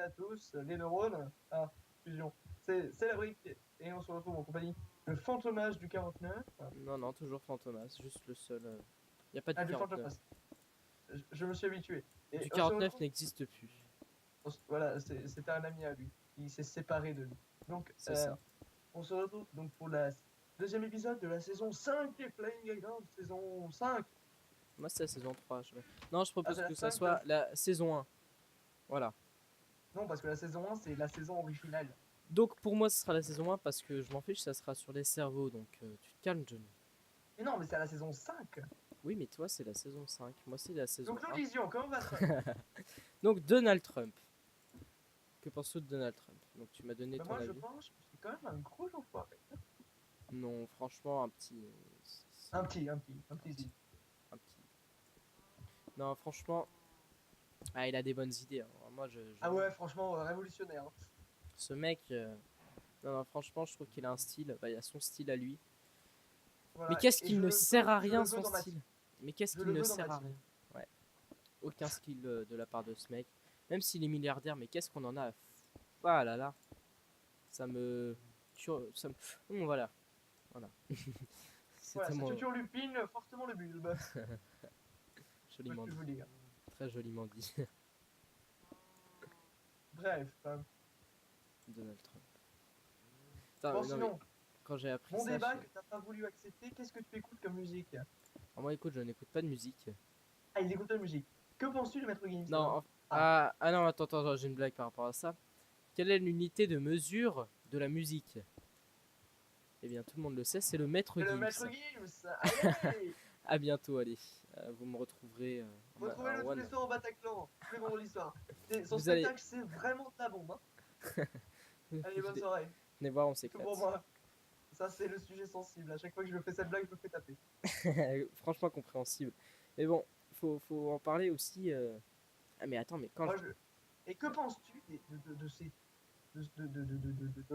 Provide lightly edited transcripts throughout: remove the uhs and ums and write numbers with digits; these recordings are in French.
à tous, les neurones. Ah, fusion. C'est la brique. Et on se retrouve en compagnie de Fantomas du 49. Non, non, toujours Fantomas, juste le seul. Y a pas du Ah, du 49. Fantomas. Je me suis habitué. Et Du on se 49 retrouve. n'existe plus. Voilà, c'était un ami à lui. Il s'est séparé de lui. Donc, C'est ça. on se retrouve donc pour la deuxième épisode de la saison 5 des Flying Island, saison 5. Moi, c'est la saison 3. Non, je Ah, propose c'est la que ça 5 soit la saison 1. Voilà. Non, parce que la saison 1, c'est la saison originale. Donc, pour moi, ce sera la saison 1 parce que je m'en fiche, ça sera sur les cerveaux. Donc, tu te calmes, Johnny. Mais non, mais c'est la saison 5. Oui, mais toi, c'est la saison 5. Moi, c'est la saison Donc nous 1. disions, comment va Trump? Donc, Donald Trump. Que penses-tu de Donald Trump? Donc, tu m'as donné Ben ton moi, je avis. pense que c'est quand même un gros enfoiré. Non, franchement, un petit. Un petit zig. Un petit. Non, franchement. Ah, il a des bonnes idées, hein. Moi, Ah ouais, franchement, révolutionnaire, hein. Ce mec. Non, non, franchement, je trouve qu'il a un style. Bah, il a son style à lui. Mais Voilà, qu'est-ce et qu'il ne sert à je le rien, veux son dans ma style? team. Mais qu'est-ce Je qu'il le ne veux dans ma sert à team. rien? Ouais. Aucun skill de la part de ce mec. Même s'il est milliardaire, mais qu'est-ce qu'on en a à Ah là là. Ça me. Ça me... Bon, voilà. Voilà. Voilà, C'était cette mon. turlupine, fortement le bulbe. Moi, Joliment je peux dit. vous dire. Très joliment dit. Bref. Donald Trump. Putain, Bon, non mais sinon, quand j'ai appris mon ça, débat que t'as pas voulu accepter, qu'est-ce que tu écoutes comme musique? Alors, moi écoute, je n'écoute pas de musique. Ah, il écoute la musique. Que penses-tu de Maître Gims Non, alors? Ah, ah non, attends, attends, j'ai une blague par rapport à ça. Quelle est l'unité de mesure de la musique? Eh bien, tout le monde le sait, c'est le maître c'est le Maître Gims. Gims! Allez! À bientôt, allez. Vous me retrouverez en Retrouvez-le tous les one. soirs au Bataclan, tous les vendredis soirs. Son Vous allez. spectacle, c'est vraiment de la bombe, hein. Allez, bonne Venez soirée. venez voir, on C'est tout pour s'éclate. moi. Ça, c'est le sujet sensible. À chaque fois que je fais cette blague, je me fais taper. Franchement compréhensible. Mais bon, faut en parler aussi. Ah, mais attends, mais quand je. Moi, je... Et que penses-tu de ces...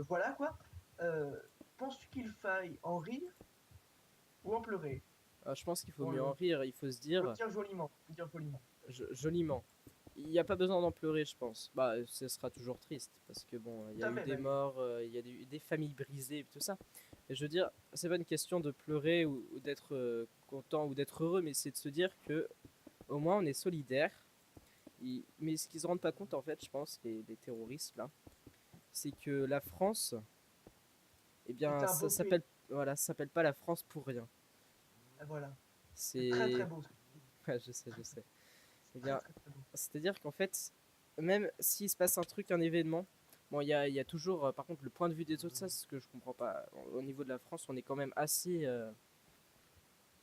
Voilà, quoi. Penses-tu qu'il faille en rire ou en pleurer? Je pense qu'il faut Bon, mieux en rire, il faut se dire faut dire joliment. joliment. Il n'y a pas besoin d'en pleurer, je pense. Bah, ce sera toujours triste, parce que bon, il y Tout a à eu fait, des bah oui. morts, il y a des familles brisées, et tout ça. Et je veux dire, c'est pas une question de pleurer ou d'être content ou d'être heureux, mais c'est de se dire que au moins on est solidaire. Mais ce qu'ils se rendent pas compte, en fait, je pense, les terroristes là, c'est que la France, eh C'est bien, un ça beau pays. s'appelle, voilà, ça s'appelle pas la France pour rien. Voilà. C'est très très C'est, beau, ce que tu dis. ouais, je sais, je sais. Eh C'est très bien, très très beau. c'est-à-dire qu'en fait, même s'il se passe un truc, un événement, bon, il y a toujours, par contre, le point de vue des autres, ça, c'est ce que je comprends pas. Au niveau de la France, on est quand même assez,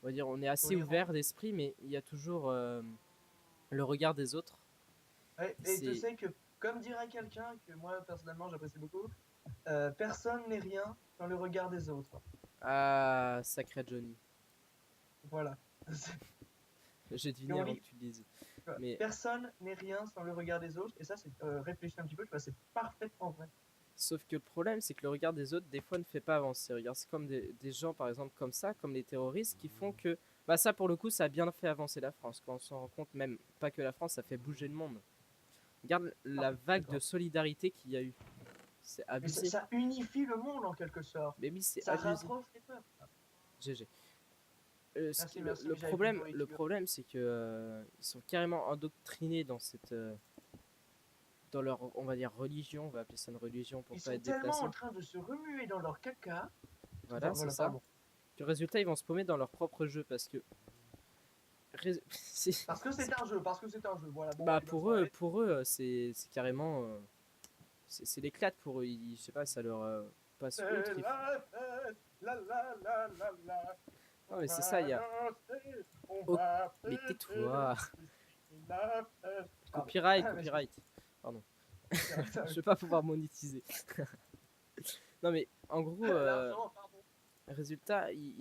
on va dire, on est assez Tolérant. ouvert d'esprit, mais il y a toujours le regard des autres. Ouais, et tu C'est, sais que, comme dirait quelqu'un que moi, personnellement, j'apprécie beaucoup, personne n'est rien dans le regard des autres. ah, sacré Johnny. Voilà. J'ai Et deviné on avant que lit, tu le dises. tu vois, Mais, personne n'est rien sans le regard des autres. Et ça, c'est réfléchir un petit peu, tu vois, c'est parfaitement vrai. sauf que le problème, c'est que le regard des autres, des fois, ne fait pas avancer. Regarde, c'est comme des gens, par exemple, comme ça, comme les terroristes, qui font que, bah ça, pour le coup, ça a bien fait avancer la France. Quand on s'en rend compte, même pas que la France, ça fait bouger le monde. Regarde la Parfaitement vague de d'accord. solidarité qu'il y a eu. C'est Mais ça, abusé. ça unifie le monde en quelque sorte. Mais oui, c'est Ça abusé. rapproche les peuples. GG. Merci, merci, Le mais j'avais plus de le nourriture. problème, c'est que ils sont carrément endoctrinés dans cette, dans leur, on va dire religion. On va appeler ça une religion pour Ils pas sont être tellement déplacé. en train de se remuer dans leur caca. Voilà, c'est Voilà, ça. pardon. Que résultat, ils vont se paumer dans leur propre jeu parce que Parce que c'est un jeu, parce que c'est un jeu. Voilà, bon, bah allez, bonne soirée. pour eux, c'est carrément, c'est l'éclate pour eux. Je sais pas, ça leur passe outre. C'est la fête, la. Non On mais c'est ça, il va y a. danser, on Oh, va mais fêter, tais-toi. c'est la fête. Pardon. Copyright, Ah, mais copyright. Pardon. excuse-moi. Je vais pas pouvoir monétiser. Non mais en gros, L'argent, pardon. résultat, il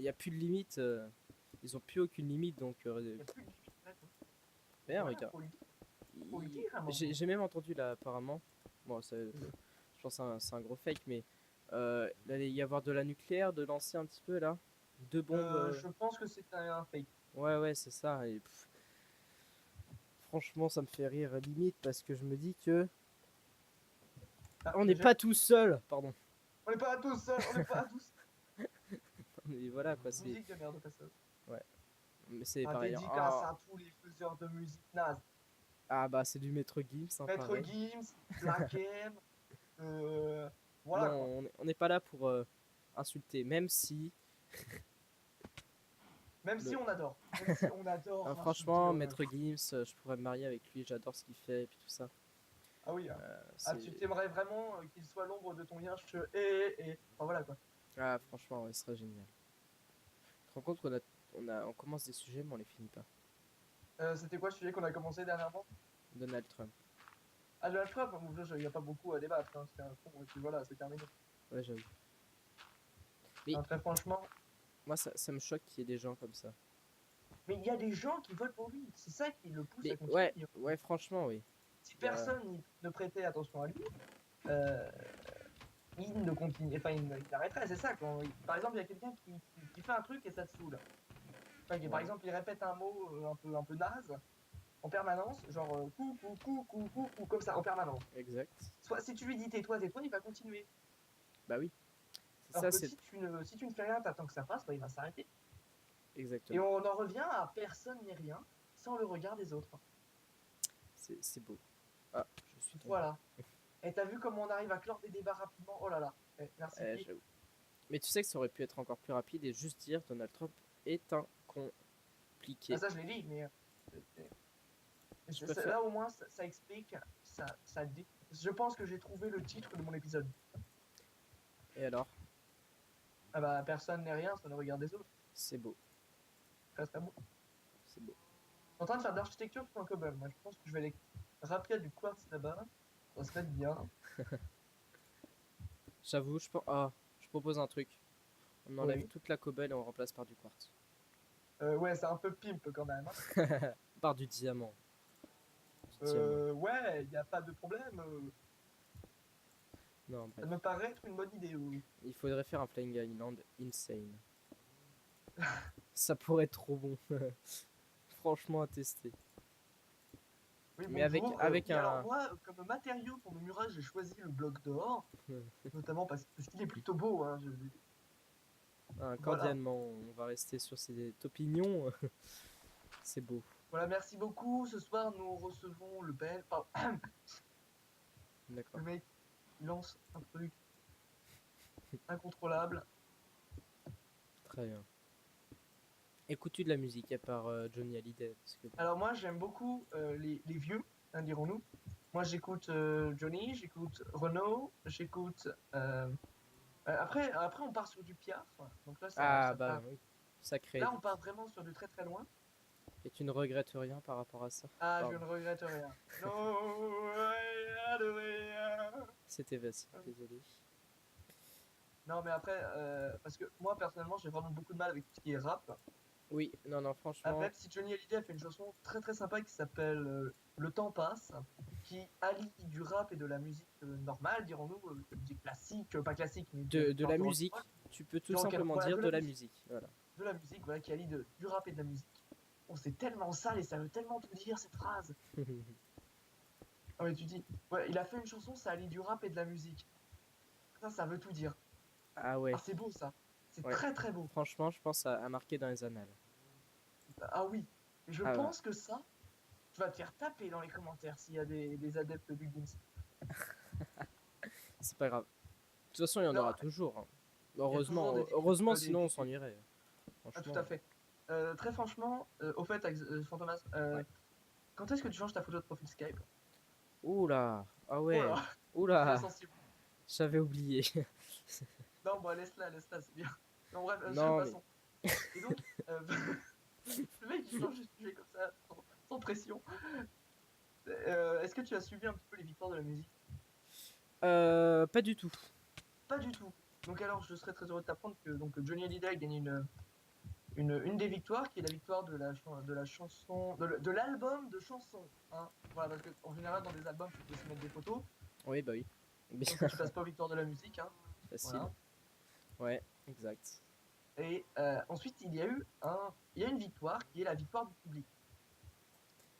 y a plus de limite. Ils ont plus aucune limite donc. Il n'y a plus de limite, d'accord. Regarde, Voilà, regarde. faut le dire à un moment. J'ai même entendu là apparemment. Bon, je pense que c'est un gros fake, mais il allait y avoir de la nucléaire, de lancer un petit peu là. Deux bombes. Je pense que c'est un fake. Ouais, ouais, c'est ça. Et franchement, ça me fait rire limite parce que je me dis que Ah, On n'est GG. pas tout seul, pardon. On n'est pas tous seuls, on n'est pas tous. Mais voilà quoi, c'est. Musique de merde au passage. Ouais, mais c'est Ah, pareil, hein. dédicace à tous les faiseurs de musique naze. Ah bah c'est du Maître Gims, hein, Maître pareil. Gims, Black M, voilà quoi. Non, on n'est pas là pour insulter, même si. Même si Le... on adore. Même si on adore insulter franchement, le ref. Maître Gims, je pourrais me marier avec lui, j'adore ce qu'il fait et puis tout ça. Ah oui, hein. Ah, tu C'est... t'aimerais vraiment qu'il soit l'ombre de ton yinche et. Enfin voilà quoi. Ah franchement, ouais, ce serait génial. Tu te rends compte on commence des sujets mais on les finit pas. C'était quoi le sujet qu'on a commencé dernièrement? Donald Trump. Ah, Donald Trump, il n'y a pas beaucoup à débattre. Hein. C'est un con, et puis voilà, c'est terminé. Ouais, j'avoue. Mais Hein, très franchement. moi, ça me choque qu'il y ait des gens comme ça. Mais il y a des gens qui votent pour lui. C'est ça qui le pousse à Mais continuer. ouais, franchement, oui. Si Il y a- personne ne prêtait attention à lui, euh, il ne continue, enfin il arrêterait, c'est ça. Par exemple, il y a quelqu'un qui fait un truc et ça te saoule. Enfin, par Ouais, exemple, il répète un mot un peu naze en permanence, genre coucou, comme ça, en permanence. exact. Soit si tu lui dis tais-toi, il va continuer. Bah oui. C'est Alors ça, que c'est si tu ne fais rien, t'attends que ça passe, bah, il va s'arrêter. Et exactement. on en revient à personne ni rien sans le regard des autres. C'est beau. Ah, je suis tombé. Voilà. Et t'as vu comment on arrive à clore des débats rapidement? Oh là là. Merci. J'avoue. Mais tu sais que ça aurait pu être encore plus rapide et juste dire Donald Trump est un compliqué. Ah, ça, je l'ai dit, mais Je préfère. là au moins ça explique, ça dit. Je pense que j'ai trouvé le titre de mon épisode. Et alors? Ah bah personne n'est rien, ça ne regarde des autres. C'est beau. Très très beau. C'est beau. Je suis en train de faire de l'architecture sur un cobble. Moi je pense que je vais aller remplir du quartz là-bas. Ça serait bien. J'avoue, je propose un truc. On enlève Oui. toute la cobble et on remplace par du quartz. Ouais, c'est un peu pimp quand même. Hein. Par du diamant. Du diamant. Ouais, il n'y a pas de problème. Non, Ça bref. me paraît être une bonne idée. Il faudrait faire un Flying Island insane. Ça pourrait être trop bon. Franchement à tester. Oui, Mais avec, bonjour. avec Oui, alors un. moi, comme matériau pour mes murages, j'ai choisi le bloc d'or. Notamment parce qu'il est plutôt beau. Hein. Voilà. Cordialement, on va rester sur cette opinion. C'est beau. Voilà, merci beaucoup. Ce soir, nous recevons le bel. Pardon, D'accord. le mec, il lance un truc incontrôlable. Très bien. Écoutes-tu de la musique à part Johnny Hallyday parce que... Alors, moi, j'aime beaucoup les vieux, hein, dirons-nous. Moi, j'écoute Johnny, j'écoute Renaud, j'écoute. Après, on part sur du Piaf. Donc là, Ah ça bah part. oui. Sacré Là, on Edith. part vraiment sur du très très loin. Et tu ne regrettes rien par rapport à ça? Ah, je Pardon. ne regrette rien. No, rien de rien. C'était facile, désolé. Non, mais après, parce que moi, personnellement, j'ai vraiment beaucoup de mal avec tout ce qui est rap. Oui, non, franchement, Même si Johnny Hallyday a fait une chanson très très sympa qui s'appelle Le temps passe, qui allie du rap et de la musique normale, dirons-nous, de musique classique, pas classique, mais de la genre musique, rock, tu peux tout genre simplement voilà, dire de la musique. Voilà. de la musique, voilà, qui allie du rap et de la musique. Oh, c'est tellement sale et ça veut tellement tout dire cette phrase. Ah mais tu dis, ouais, il a fait une chanson, ça allie du rap et de la musique. Ça veut tout dire. Ah ouais, Ah, c'est beau ça. C'est ouais. très très beau. Franchement, je pense à marquer dans les annales. Ah oui. Et je Ah ouais. pense que ça, tu vas te faire taper dans les commentaires s'il y a des adeptes du Gims. C'est pas grave. De toute façon, il y en Non, aura toujours. Hein. il y a Heureusement, toujours des heureusement, des- sinon on des- s'ennuierait. Ah, Franchement. tout à fait. Très franchement, au fait, Fantomas, Ouais. quand est-ce que tu changes ta photo de profil Skype? Oula, ah Oh ouais, là, très oula, sensible. j'avais oublié. Non, bon, laisse-la, c'est bien. Non, bref, Non, mais passons. Et donc, le mec, il change de sujet comme ça, sans pression. Est-ce que tu as suivi un petit peu les victoires de la musique? pas du tout. Pas du tout. Donc alors, je serais très heureux de t'apprendre que donc, Johnny Hallyday a gagné une des victoires, qui est la victoire de la chanson, de l'album de chansons. Hein. Voilà, parce qu'en général, dans des albums, tu peux aussi mettre des photos. Oui, bah oui. Donc ça, tu passes pas aux victoires de la musique. Hein. Facile. Voilà. Ouais, exact. Et ensuite, il y a une victoire qui est la victoire du public.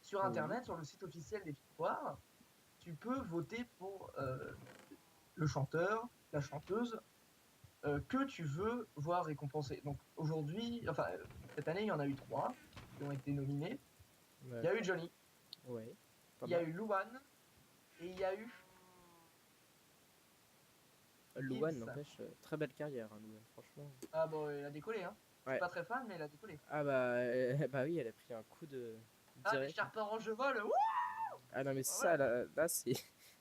Sur Oui. Internet, sur le site officiel des victoires, tu peux voter pour le chanteur, la chanteuse que tu veux voir récompensé. Donc aujourd'hui, enfin cette année, il y en a eu 3 qui ont été nominés. Il y a eu Johnny, Ouais, pas il y a mal. eu Luan et il y a eu Louane, Gims. n'empêche, très belle carrière, hein, Louane, franchement. Ah bon, elle a décollé, hein. Je suis Ouais. pas très fan, mais elle a décollé. Ah bah, bah oui, elle a pris un coup de Ah, mes direct. chers parents, je vole. Wouh. Ah non, mais Ah, ça, voilà. là c'est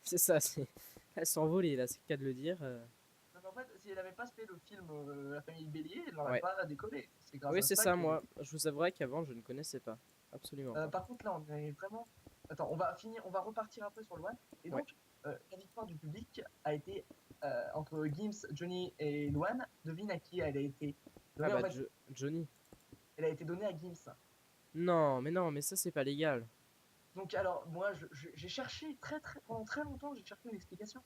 c'est ça, c'est elle s'est envolée, là, c'est le cas de le dire. Non, mais en fait, si elle avait pas fait le film La famille Bélier, elle n'aurait Ouais. pas décollé. C'est grâce Oui, à c'est ça ça, qu'elle moi. est. Je vous avouerai qu'avant, je ne connaissais pas. Absolument pas. Par contre, là, on est vraiment. Attends, on va repartir après sur Luan. Et Ouais. donc, la victoire du public a été entre Gims, Johnny et Luan. Devine à qui elle a été Ah donnée. En bah, fait, Johnny. elle a été donnée à Gims. Non, mais ça, c'est pas légal. Donc, alors, moi, j'ai cherché pendant très longtemps, j'ai cherché une explication.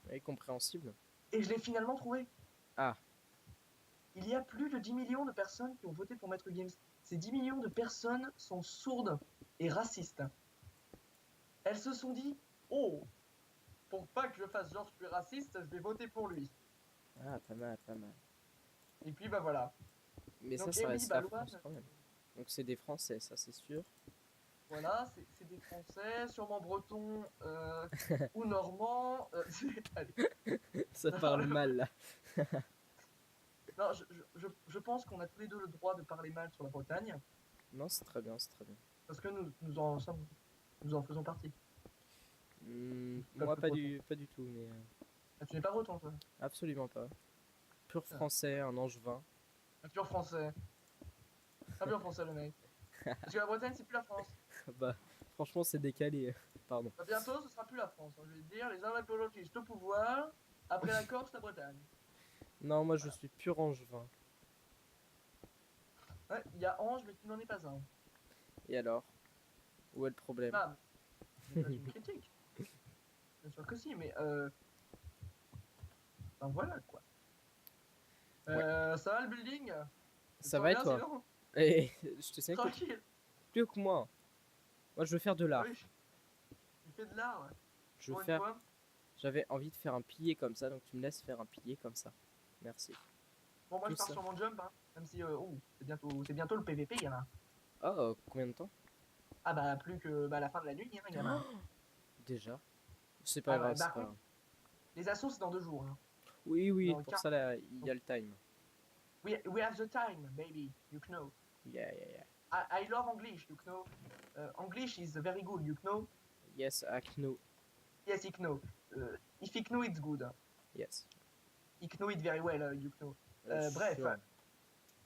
Ouais, compréhensible. Et je l'ai finalement trouvé. Ah, Il y a plus de 10 millions de personnes qui ont voté pour Maître Gims. Ces 10 millions de personnes sont sourdes et racistes. Elles se sont dit, oh, pour pas que je fasse genre je suis raciste, je vais voter pour lui. ah, pas mal, pas mal. Et puis bah voilà. Mais Donc ça eh oui, reste bah la Luan, France quand même. Donc c'est des Français, ça c'est sûr. voilà, c'est des Français, sûrement bretons ou normands. Allez. Ça parle mal là. Non, je pense qu'on a tous les deux le droit de parler mal sur la Bretagne, Non, c'est très bien, c'est très bien. parce que nous en faisons partie. Moi, Peuple breton. pas du tout, mais Ah, tu n'es pas breton, toi. absolument pas. Pur Ah, français, un angevin. un pur français. Un pur français, le mec. Parce que la Bretagne, c'est plus la France. Bah, franchement, c'est décalé. Pardon. Bah, bientôt, ce sera plus la France, hein. Je vais te dire, les indépendantistes au pouvoir, après la Corse, la Bretagne. Non, moi je Voilà. suis pur angevin. Ouais, il y a Ange, mais tu n'en es pas un. Et alors? Où est le problème? Ah, ce n'est pas une critique. Bien sûr que si, mais enfin, voilà quoi. Ouais. Ça va le building? Tu te Ça sens va et bien toi? sinon? Et je te sais que Tranquille. plus que moi. Moi, je veux faire de l'art. Oui. Tu fais de l'art, ouais. Je veux Pour une faire. fois. J'avais envie de faire un pilier comme ça, donc tu me laisses faire un pilier comme ça. Merci. Bon, moi Tout je pars ça. sur mon jump, hein. Même si, c'est bientôt le PVP, gamin. Oh, combien de temps? Ah bah, plus que bah, la fin de la nuit, hein, gamin. Déjà. C'est pas Ah bah, grave, c'est par pas contre, grave. les assos, c'est dans 2 jours, hein. Oui, oui, Dans pour 40. ça là, il y a le time. We have the time, baby. You know. Yeah, yeah, yeah. I love English, you know. English is very good, you know. Yes, I know. Yes, he know. If he know, it's good. Yes. He know it very well, you know. Bref, Sure.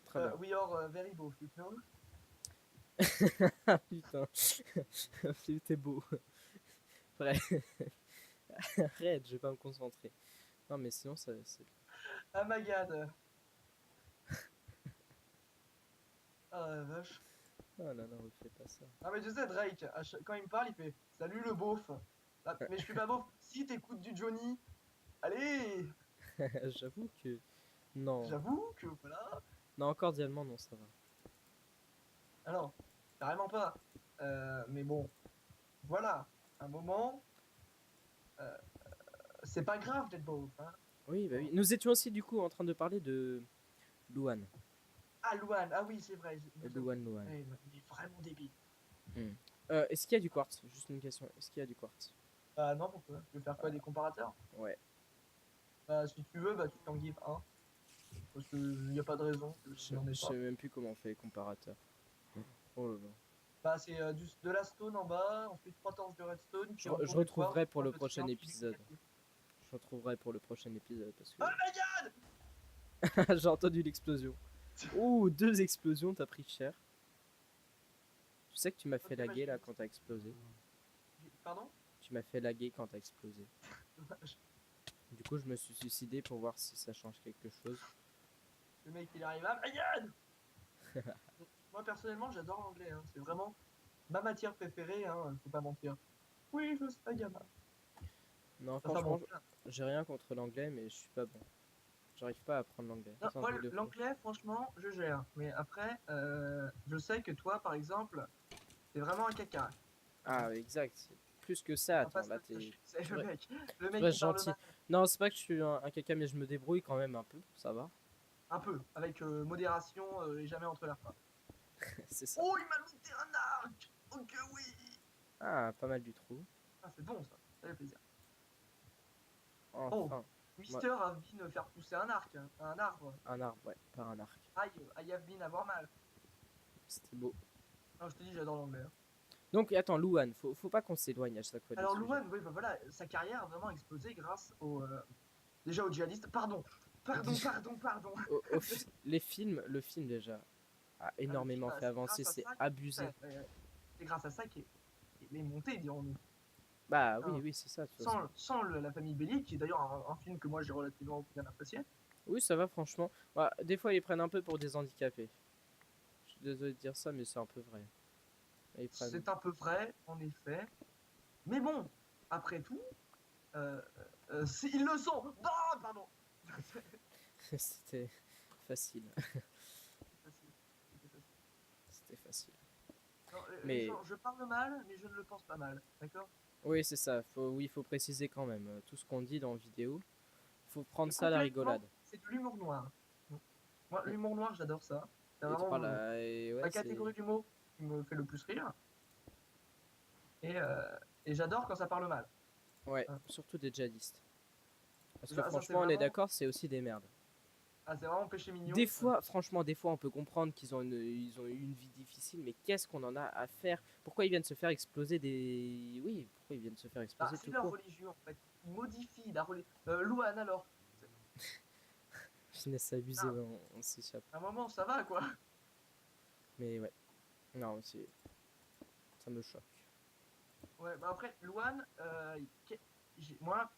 Très bien. we are very both, you know. Ah putain. T'es beau. Bref. Arrête, je vais pas me concentrer. Non, mais sinon, ça. Ah my god. Ah la vache. Oh là là, refais pas ça. Ah mais tu sais, Drake, quand il me parle, il fait salut le beauf. Ah, mais je suis pas beauf. Si t'écoutes du Johnny, allez. J'avoue que. Non. J'avoue que voilà. Non, cordialement, non, ça va. Alors, carrément pas. Mais bon, voilà. Un moment, euh, c'est pas grave d'être beauf, hein. Oui, bah oui. Nous étions aussi, du coup, en train de parler de Louane. Ah, Luan, ah oui, c'est vrai. Louane. Ouais, il est vraiment débile. Est-ce qu'il y a du quartz? Juste une question. Est-ce qu'il y a du quartz? Bah non, pourquoi? Tu veux faire quoi, des comparateurs? Ouais. Bah si tu veux, bah tu t'en gives un. Parce qu'il n'y a pas de raison que Je tu n'en aies je pas. sais même plus comment on fait les comparateurs. Oh là là. Bah c'est de la stone en bas, ensuite 3 torches de redstone. Je, puis un je tour du quartz, retrouverai pour un le petit prochain arc épisode. significatif. Je retrouverai pour le prochain épisode parce Oh my god! que j'ai entendu l'explosion. Oh, 2 explosions, t'as pris cher. Tu sais que tu m'as fait Ok, bah, laguer je là vais- quand t'as explosé. Pardon? Tu m'as fait laguer quand t'as explosé. Dommage. Du coup, je me suis suicidé pour voir si ça change quelque chose. Le mec il arrive, ah my god! Moi personnellement j'adore l'anglais, hein. C'est vraiment ma matière préférée, hein, faut pas mentir. Oui, je sais, gamin. Non, Enfin franchement, bon. j'ai rien contre l'anglais, mais je suis pas bon. J'arrive pas à apprendre l'anglais. Non, C'est un moi, truc de fou. l'anglais, franchement, je gère. Mais après, je sais que toi, par exemple, t'es vraiment un caca. Ah, exact. Plus que ça, On va pas attends, se là le t'es. cacher. C'est Tu le restes mec. Le tu mec restes qui parle gentil. mal. Non, c'est pas que je suis un caca, mais je me débrouille quand même un peu, ça va. Un peu, avec modération et jamais entre l'air pas. C'est ça. Oh, il m'a looté un arc. Ok, oui. Ah, pas mal du trou. Ah, c'est bon ça, ça fait plaisir. Oh, Enfin, moi, Mister a envie faire pousser un arc, hein, un arbre. un arbre, ouais, pas un arc. Aïe, I have been avoir mal. C'était beau. Non, je te dis, j'adore l'anglais, hein. Donc, attends, Louane, faut pas qu'on s'éloigne à chaque fois des Alors, sujets. Luan, oui, bah voilà, sa carrière a vraiment explosé grâce déjà aux djihadistes. Pardon, pardon. Les films, le film déjà a Ah, le film, énormément fait c'est avancer, grâce à c'est ça, abusé. c'est grâce à ça qu'il est monté, dirons-nous. Bah oui, Hein. oui, c'est ça, de toute façon. Sans la famille Belli, qui est d'ailleurs un film que moi j'ai relativement bien apprécié. Oui, ça va, franchement. Bah, des fois, ils prennent un peu pour des handicapés. Je suis désolé de dire ça, mais c'est un peu vrai. Ils prennent. C'est un peu vrai, en effet. Mais bon, après tout, euh, ils le sont. Ah, pardon. C'était facile. C'était facile. C'était facile. C'était facile. Non, les Mais gens, je parle mal, mais je ne le pense pas mal. D'accord? oui, c'est ça. Oui, faut préciser quand même. Tout ce qu'on dit dans la vidéo, faut prendre Et ça à la concrètement, rigolade. c'est de l'humour noir. Moi, Mm. l'humour noir, j'adore ça. C'est Et tu vraiment parles et ouais, la c'est. catégorie d'humour qui me fait le plus rire. Et, euh, et j'adore quand ça parle mal. Ouais, Hein. surtout des djihadistes. Parce que Ça, c'est franchement, on est vraiment, d'accord, c'est aussi des merdes. c'est vraiment péché Des mignon. fois, franchement, des fois, on peut comprendre ils ont eu une vie difficile, mais qu'est-ce qu'on en a à faire? Pourquoi ils viennent se faire exploser des. Oui, pourquoi ils viennent se faire Bah, exploser c'est tout leur court? religion, en fait. Ils modifient la religion. Louane, alors. Je laisse abuser, Ah, on s'échappe. à un moment, ça va, quoi. Mais ouais, non, ça me choque. Ouais, bah après, Louane, moi,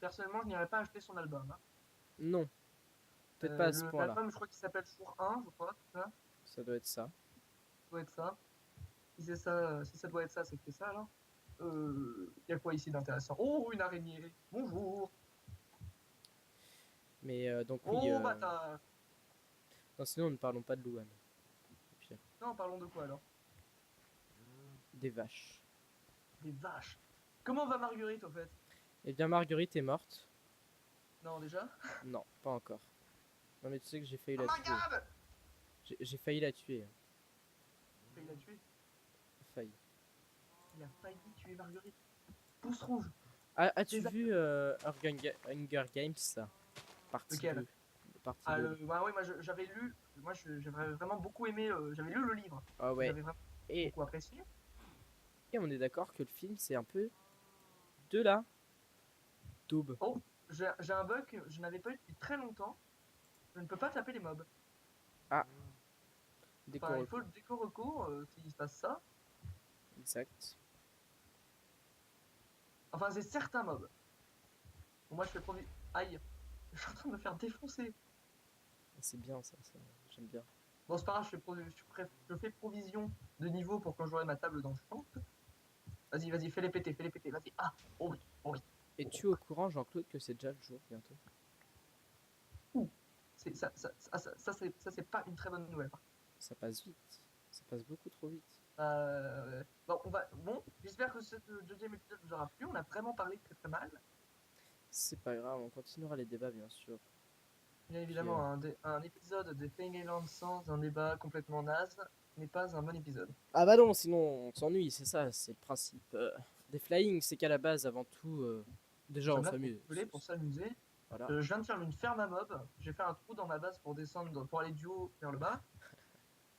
personnellement, je n'irais pas acheter son album. Hein. Non, peut-être pas à ce point-là. L'album, je crois qu'il s'appelle Jour 1, je crois, c'est ça. Ça Ça doit être ça. doit être ça. Si c'est ça, si ça doit être ça, c'est que c'est ça, alors. Il y a quoi ici d'intéressant? Oh, une araignée. Bonjour. Mais donc oui, Oh, bâtard. non, sinon ne parlons pas de Louane. Au pire, Non, parlons de quoi alors? des vaches. Des vaches. Comment va Marguerite, au fait? Eh bien, Marguerite est morte. Non, déjà? Non, pas encore. Non, mais tu sais que j'ai failli Oh la my tuer. god! J'ai failli la tuer, hein. Il l'a tué. Failli. Il a failli tuer Marguerite. Pouce rouge. As-tu Des vu Hunger Games, là? Partie Lequel? 2. Partie Ah, 2. ouais, ouais, moi j'avais lu. Moi j'avais vraiment beaucoup aimé. J'avais lu le livre. Ah ouais. J'avais vraiment Et, beaucoup apprécié. et on est d'accord que le film, c'est un peu de la daube. Oh, j'ai un bug que je n'avais pas eu depuis très longtemps. Je ne peux pas taper les mobs. Ah, dès Enfin, qu'on il faut recourt. le déco recours s'il se passe ça. Exact. Enfin, c'est certains mobs. Bon, moi je fais provision. Aïe, je suis en train de me faire défoncer. C'est bien ça, j'aime bien. Bon, c'est pas grave, je fais provision de niveau pour quand j'aurai ma table dans le champ. Vas-y, vas-y, fais-les péter, vas-y. Ah, oh oui, oh oui. Es-tu au courant, Jean-Claude, que c'est déjà le jour bientôt? Ouh. Ça, c'est pas une très bonne nouvelle. Ça passe vite. Ça passe beaucoup trop vite. Bon, j'espère que ce deuxième épisode vous aura plu. On a vraiment parlé très très mal. C'est pas grave, on continuera les débats, bien sûr. Bien Puis, évidemment, un épisode de Playing Island sans un débat complètement naze n'est pas un bon épisode. ah bah non, sinon on s'ennuie, c'est ça, c'est le principe des flying, c'est qu'à la base, avant tout, déjà Nous on sommes là pour s'amuse. rigoler, pour s'amuser. Voilà. Je viens de faire une ferme à mobs. J'ai fait un trou dans ma base pour descendre, pour aller du haut vers le bas.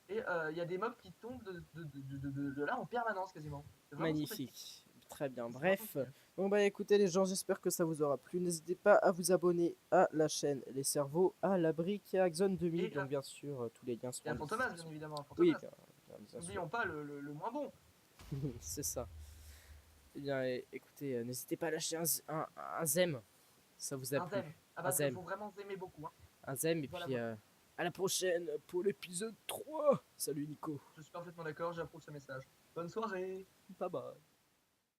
Et il y a des mobs qui tombent de là en permanence quasiment. C'est vraiment sympathique. Magnifique. Très bien. C'est vraiment Bref. génial. Bon bah écoutez les gens, j'espère que ça vous aura plu. N'hésitez pas à vous abonner à la chaîne Les Cerveaux à la brique et à Axon 2000. Et Donc bien sûr, tous les liens seront à en Fantomas, bien description. évidemment. Oui, Fantomas. bien sûr. N'oublions pas le moins bon. C'est ça. Eh bien écoutez, n'hésitez pas à lâcher un zem. Ça vous a Un plu. zem. Ah, Un parce qu'il zem. faut vraiment zémer beaucoup. Hein. Un zem et Voilà, puis à la prochaine pour l'épisode 3. Salut Nico. je suis parfaitement d'accord, j'approuve ce message. Bonne soirée. Bye bye.